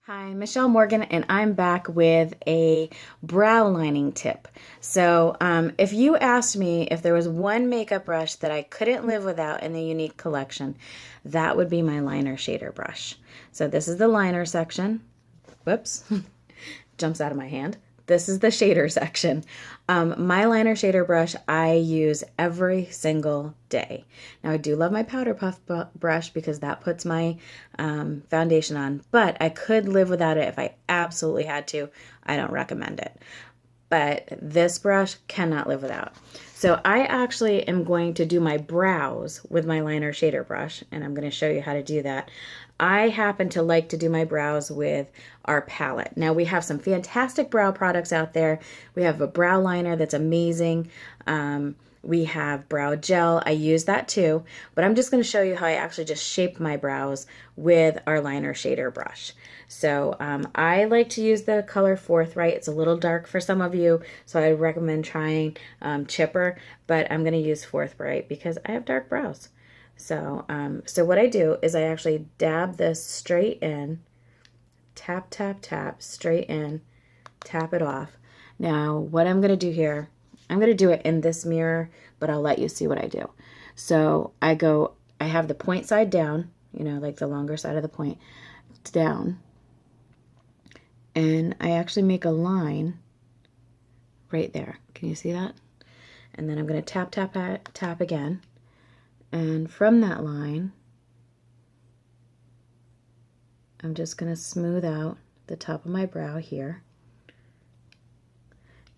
Hi, Michelle Morgan, and I'm back with a brow lining tip. If you asked me if there was one makeup brush that I couldn't live without in the Younique collection, that would be my liner shader brush. So, this is the liner section. Whoops, jumps out of my hand. This is the shader section. My liner shader brush I use every single day. Now I do love my powder puff brush because that puts my foundation on, but I could live without it if I absolutely had to. I don't recommend it. But this brush cannot live without. So I actually am going to do my brows with my liner shader brush, and I'm going to show you how to do that. I happen to like to do my brows with our palette. Now we have some fantastic brow products out there. We have a brow liner that's amazing. We have brow gel. I use that too, but I'm just going to show you how I actually just shape my brows with our liner shader brush. So I like to use the color Forthright. It's a little dark for some of you, so I recommend trying Chipper, but I'm going to use Forthright because I have dark brows. So what I do is I actually dab this straight in, tap, tap, tap, straight in, tap it off. Now, what I'm going to do here, I'm going to do it in this mirror, but I'll let you see what I do. So I have the point side down, like the longer side of the point down, and I actually make a line right there. Can you see that? And then I'm going to tap, tap, tap again. And from that line, I'm just going to smooth out the top of my brow here.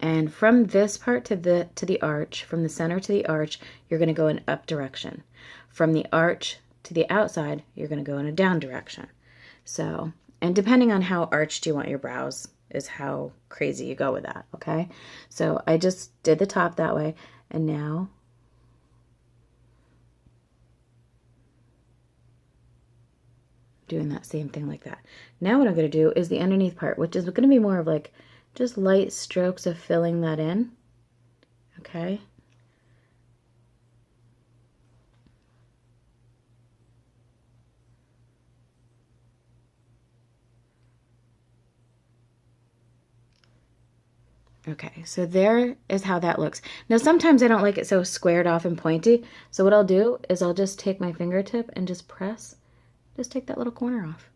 And from this part to the arch, from the center to the arch, you're going to go in up direction. From the arch to the outside, you're going to go in a down direction. So, and depending on how arched you want your brows is how crazy you go with that, okay? So I just did the top that way, and now doing that same thing like that. Now what I'm going to do is the underneath part, which is going to be more of like just light strokes of filling that in, okay? Okay, so there is how that looks. Now sometimes I don't like it so squared off and pointy, so what I'll do is I'll just take my fingertip and just press, just take that little corner off.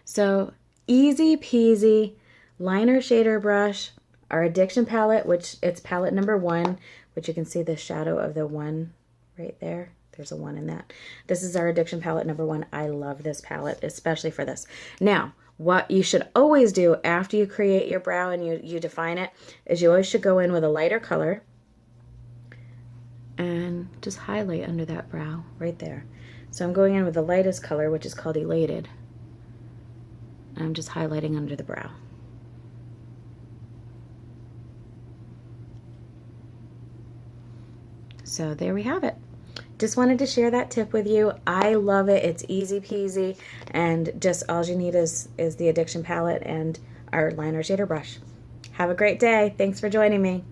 So easy peasy, liner shader brush, our addiction palette, which it's palette number 1, which you can see the shadow of the 1 right there. There's a 1 in that. This is our addiction palette number 1. I love this palette, especially for this. Now, what you should always do after you create your brow and you define it is you always should go in with a lighter color and just highlight under that brow right there. So I'm going in with the lightest color, which is called Elated. I'm just highlighting under the brow. So there we have it. Just wanted to share that tip with you. I love it. It's easy peasy, and just all you need is the addiction palette and our liner shader brush. Have a great day. Thanks for joining me.